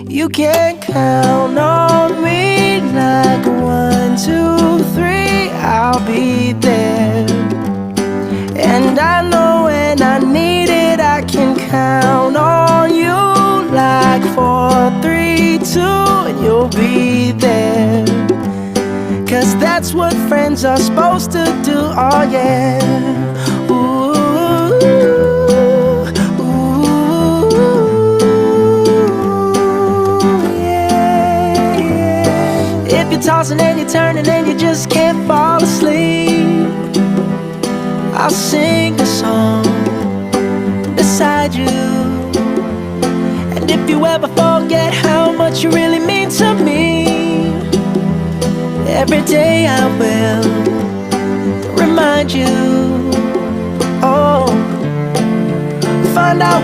You can count on me like 1, 2, 3, I'll be there. And I know when I need it, I can count on you like 4, 3, 2, and you'll be there. 'Cause that's what friends are supposed to do, oh yeah. Ooh, ooh, yeah, yeah. If you're tossing and you're turning and you just can't fall asleep, I'll sing a song beside you. And if you ever forget how much you really mean to me, every day I will remind you. Oh, find out